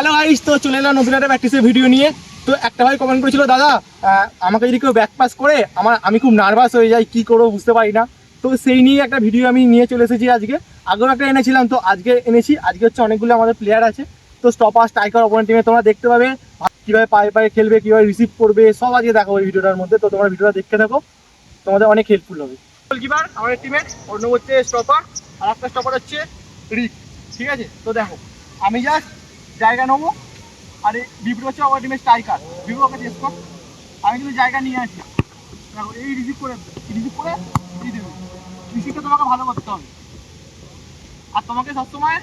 Hello guys, তো চলে এলাম নতুন একটা প্র্যাকটিসের ভিডিও নিয়ে। তো একটা ভাই কমেন্ট করেছিল, দাদা আমাকে যদি কেউ ব্যাক পাস করে আমি খুব নার্ভাস হয়ে যাই, কি করবো বুঝতে পারি না। তো সেই নিয়ে একটা ভিডিও আমি নিয়ে চলে এসেছি আজকে। আগেও একটা এনেছিলাম, তো আজকে এনেছি। আজকে হচ্ছে অনেকগুলো আমাদের প্লেয়ার আছে, তো স্টপার স্ট্রাইকার অপোনেন্ট টিমে তোমরা দেখতে পাবে কীভাবে পায়ে পায়ে খেলবে, কীভাবে রিসিভ করবে, সব আজকে দেখাবো এই ভিডিওটার মধ্যে। তো তোমরা ভিডিওটা দেখতে থাকো, তোমাদের অনেক হেল্পফুল হবে। গোলকিপার আমাদের টিমের, অন্য হচ্ছে স্টপার, আর একটা স্টপার হচ্ছে রিক। ঠিক আছে, তো দেখো আমি জাস্ট জায়গা নেবো, আর এই বিপ্রো হচ্ছে আমার টিমের স্ট্রাইকার। বিপ্রোকে চেস কর, আমি কিন্তু জায়গা নিয়ে আসি। দেখো এই রিসিভ করে এই দেবে। রিসিভটা তোমাকে ভালো করতে হবে, আর তোমাকে সবসময়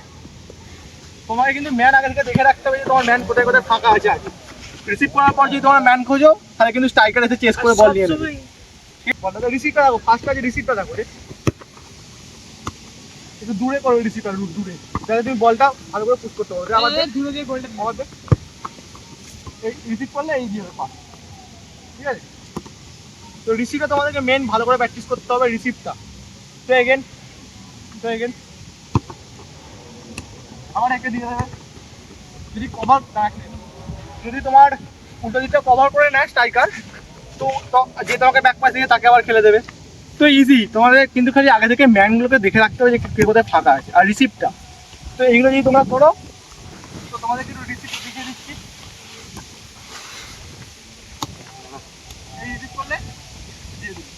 তোমাকে কিন্তু ম্যান আগে থেকে দেখে রাখতে হবে যে তোমার ম্যান কোথায় কোথায় ফাঁকা আছে। আগে রিসিভ করার পর যদি তোমার ম্যান খোঁজো, তাহলে কিন্তু স্ট্রাইকার এসে চেস করে বল নিয়ে নেবে। বলটা রিসিভটা দেখো, ফার্স্ট কাজে রিসিভটা দেখো, একটু দূরে করো রিসিভটা, দূরে, তাহলে তুমি বলটা ভালো করে পুশ করতে পারবে। আমাদের দূরে দিয়ে গোলটা আমাদের এই রিসিভ করলে এই দিয়ে পাস। ঠিক আছে, তো রিসিভটা তোমাদেরকে মেন ভালো করে প্র্যাকটিস করতে হবে, রিসিভটা। তো এগেন আবার একটা দিয়ে দেবে। যদি কভার রাখে, যদি তোমার উল্টো দিকটা কভার করে নেয় স্ট্রাইকার, তো যে তোমাকে ব্যাক পাস দিয়ে তাকে আবার খেলে দেবে। তো ইজি, তোমাদের কিন্তু খালি আগে থেকে ম্যানগুলোকে দেখে রাখতে হবে যে কে কোথায় ফাঁকা আছে, আর রিসিভটা। তো এইগুলো যদি তোমরা করো, তো তোমাদের কিন্তু রিসিভ দেখিয়ে দিচ্ছি। এই রিসিভ করলে দিয়ে দিবি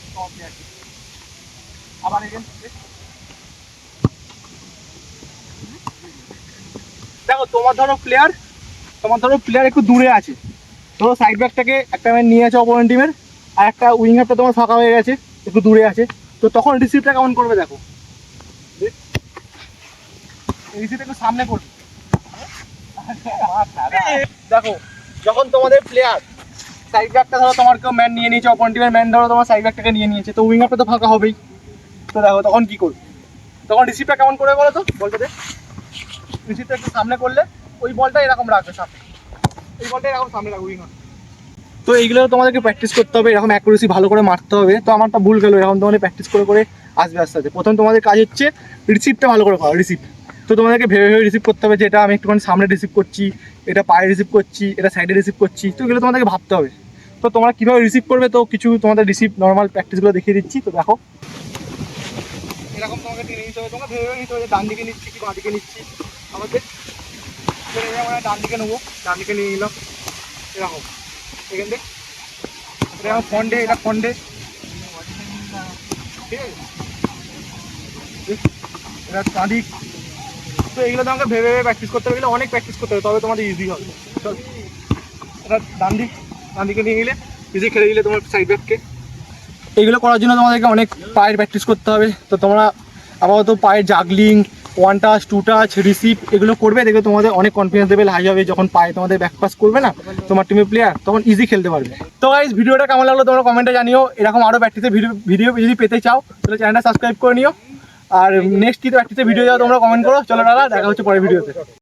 আবার এগেন। দেখো তোমার ধরো প্লেয়ার একটু দূরে আছে, ধরো সাইড ব্যাকটাকে একটা ম্যান নিয়ে আছে অপোনেন্ট টিমের, আর একটা উইঙ্গারটা তোমার ফাঁকা হয়ে গেছে, একটু দূরে আছে। তো তখন রিসিভটা কেমন করবে দেখো, রিসিভটা একটু সামনে করবে। দেখো যখন তোমাদের প্লেয়ার সাইড ব্যাকটা ধরো তোমার কেউ ম্যান নিয়ে নিয়েছে, অপোনেন্ট টিমের ম্যান ধরো তোমার সাইড ব্যাকটাকে নিয়ে নিয়েছে, তো উইঙ্গারটা তো ফাঁকা হবেই। তো দেখো তখন কি করবে, তখন রিসিভটা কেমন করবে বলো তো, বলতে রিসিভটা একটু সামনে করলে ওই বলটা এরকম রাখবে সামনে, এই বলটা এরকম সামনে রাখবে উইঙ্গার। তো এইগুলো তোমাদেরকে প্র্যাকটিস করতে হবে, এরকম অ্যাকুরেসি ভালো করে মারতে হবে। তো আমারটা ভুল গেলো, এরকম তোমাদের প্র্যাকটিস করে করে আসবে আস্তে আস্তে। প্রথম তোমাদের কাজ হচ্ছে রিসিভটা ভালো করে করা, রিসিভ। তো তোমাদেরকে ভেবে ভেবে রিসিভ করতে হবে, যে এটা আমি একটুখানি সামনে রিসিভ করছি, এটা পায়ে রিসিভ করছি, এটা সাইডে রিসিভ করছি। তো এগুলো তোমাদেরকে ভাবতে হবে। তো তোমরা কীভাবে রিসিভ করবে, তো কিছু তোমাদের রিসিভ নর্মাল প্র্যাকটিসগুলো দেখিয়ে দিচ্ছি। তো দেখো এরকম তোমাকে টেনে নিতে হবে, তোমাকে ভেবে ভেবে নিতে হবে ডান দিকে নিচ্ছি কি বাঁ দিকে নিচ্ছি। আমাদের ডান দিকে নেবো, ডান দিকে নিয়ে নিলাম এরকম, এখান থেকে এটা ফন্ডে, এটা ফন্ডে। ঠিক আছে, এটা চাঁদিক। তো এইগুলো তোমাকে ভেবে ভেবে প্র্যাকটিস করতে হবে, এগুলো অনেক প্র্যাকটিস করতে হবে, তবে তোমাদের ইজি হবে। এটা ডান দিকে নিয়ে গেলে ইজি খেলে দিলে তোমার সাইড ব্যাককে। এইগুলো করার জন্য তোমাদেরকে অনেক পায়ের প্র্যাকটিস করতে হবে। তো তোমরা আপাতত পায়ের juggling, one touch, to touch, receive এগুলো করবে, দেখবে তোমাদের অনেক কনফিডেন্স লেভেল হাই হবে। যখন পায়ে তোমাদের ব্যাক পাস করবে না তোমার টিমের প্লেয়ার, তখন ইজি খেলতে পারবে। তো গাইস, ভিডিওটা কেমন লাগলো তোমরা কমেন্টে জানিও। এরকম আরও প্র্যাকটিসের ভিডিও যদি পেতে চাও, তাহলে চ্যানেলটা সাবস্ক্রাইব করে নিও। আর নেক্সট কি প্র্যাকটিসের ভিডিও যাও তোমরা কমেন্ট করো। চলো দাদা, দেখা হচ্ছে পরের ভিডিওতে।